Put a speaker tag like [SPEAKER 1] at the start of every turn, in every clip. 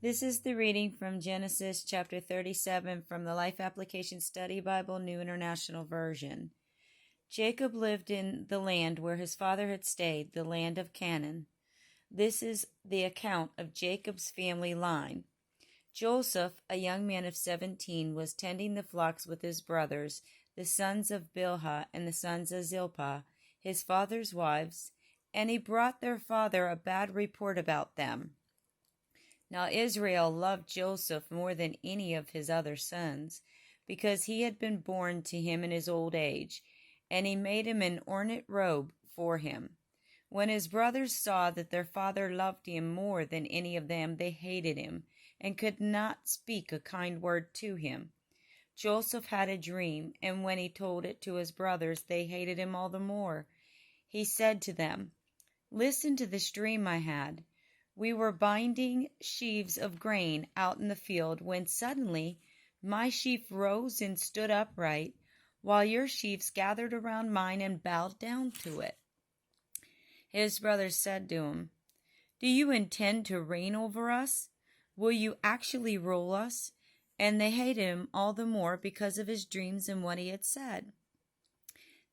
[SPEAKER 1] This is the reading from Genesis chapter 37 from the Life Application Study Bible, New International Version. Jacob lived in the land where his father had stayed, the land of Canaan. This is the account of Jacob's family line. Joseph, a young man of 17, was tending the flocks with his brothers, the sons of Bilhah and the sons of Zilpah, his father's wives, and he brought their father a bad report about them. Now Israel loved Joseph more than any of his other sons, because he had been born to him in his old age, and he made him an ornate robe for him. When his brothers saw that their father loved him more than any of them, they hated him, and could not speak a kind word to him. Joseph had a dream, and when he told it to his brothers, they hated him all the more. He said to them, "Listen to this dream I had. We were binding sheaves of grain out in the field when suddenly my sheaf rose and stood upright, while your sheaves gathered around mine and bowed down to it." His brothers said to him, "Do you intend to reign over us? Will you actually rule us?" And they hated him all the more because of his dreams and what he had said.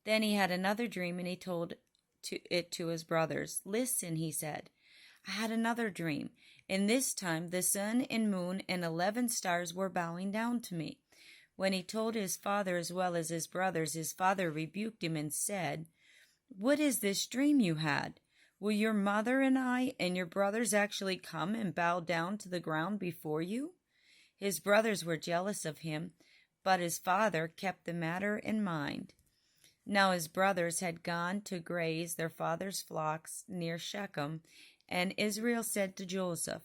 [SPEAKER 1] Then he had another dream, and he told it to his brothers. "Listen," he said. "I had another dream, and this time the sun and moon and 11 stars were bowing down to me." When he told his father as well as his brothers, his father rebuked him and said, "What is this dream you had? Will your mother and I and your brothers actually come and bow down to the ground before you?" His brothers were jealous of him, but his father kept the matter in mind. Now his brothers had gone to graze their father's flocks near Shechem, and Israel said to Joseph,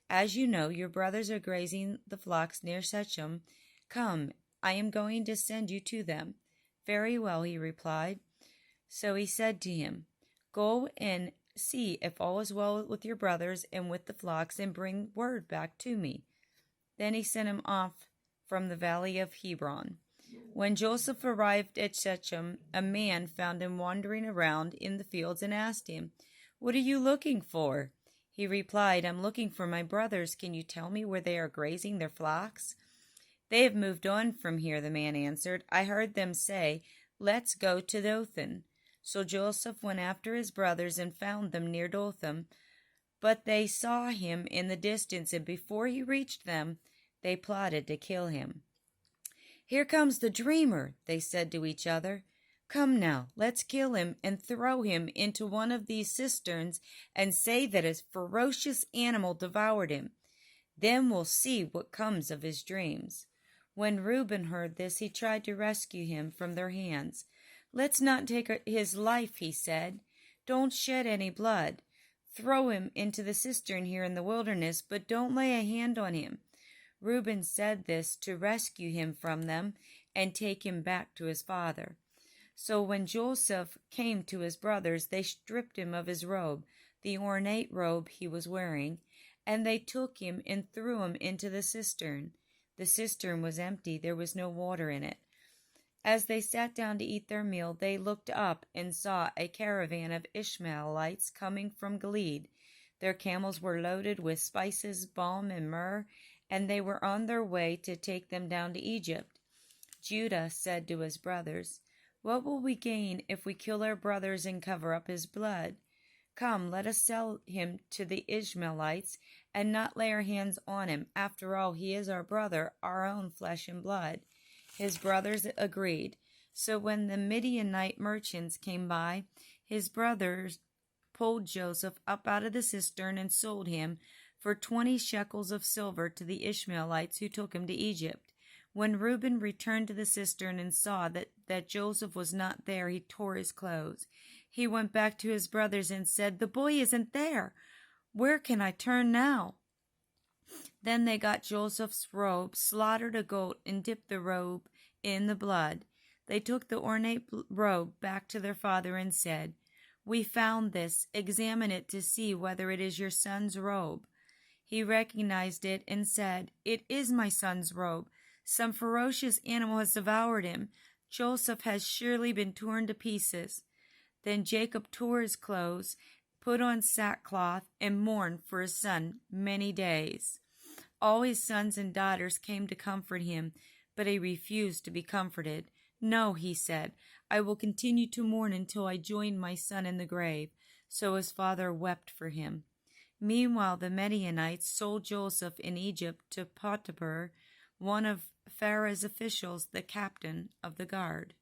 [SPEAKER 1] "As you know, your brothers are grazing the flocks near Shechem. Come, I am going to send you to them." "Very well," he replied. So he said to him, "Go and see if all is well with your brothers and with the flocks, and bring word back to me." Then he sent him off from the valley of Hebron. When Joseph arrived at Shechem, a man found him wandering around in the fields and asked him, "What are you looking for?" He replied, "I'm looking for my brothers. Can you tell me where they are grazing their flocks?" "They have moved on from here," the man answered. "I heard them say, 'Let's go to Dothan.'" So Joseph went after his brothers and found them near Dothan. But they saw him in the distance, and before he reached them, they plotted to kill him. "Here comes the dreamer," they said to each other. "Come now, let's kill him and throw him into one of these cisterns and say that a ferocious animal devoured him. Then we'll see what comes of his dreams." When Reuben heard this, he tried to rescue him from their hands. "Let's not take his life," he said. "Don't shed any blood. Throw him into the cistern here in the wilderness, but don't lay a hand on him." Reuben said this to rescue him from them and take him back to his father. So when Joseph came to his brothers, they stripped him of his robe, the ornate robe he was wearing, and they took him and threw him into the cistern. The cistern was empty, there was no water in it. As they sat down to eat their meal, they looked up and saw a caravan of Ishmaelites coming from Gilead. Their camels were loaded with spices, balm, and myrrh, and they were on their way to take them down to Egypt. Judah said to his brothers, "What will we gain if we kill our brothers and cover up his blood? Come, let us sell him to the Ishmaelites and not lay our hands on him. After all, he is our brother, our own flesh and blood." His brothers agreed. So when the Midianite merchants came by, his brothers pulled Joseph up out of the cistern and sold him for 20 shekels of silver to the Ishmaelites who took him to Egypt. When Reuben returned to the cistern and saw that Joseph was not there, he tore his clothes. He went back to his brothers and said, "The boy isn't there. Where can I turn now?" Then they got Joseph's robe, slaughtered a goat, and dipped the robe in the blood. They took the ornate robe back to their father and said, "We found this. Examine it to see whether it is your son's robe." He recognized it and said, "It is my son's robe. Some ferocious animal has devoured him. Joseph has surely been torn to pieces." Then Jacob tore his clothes, put on sackcloth, and mourned for his son many days. All his sons and daughters came to comfort him, but he refused to be comforted. No, he said, I will continue to mourn until I join my son in the grave. So his father wept for him. Meanwhile, the Midianites sold Joseph in Egypt to Potiphar, one of Pharaoh's officials, the captain of the guard.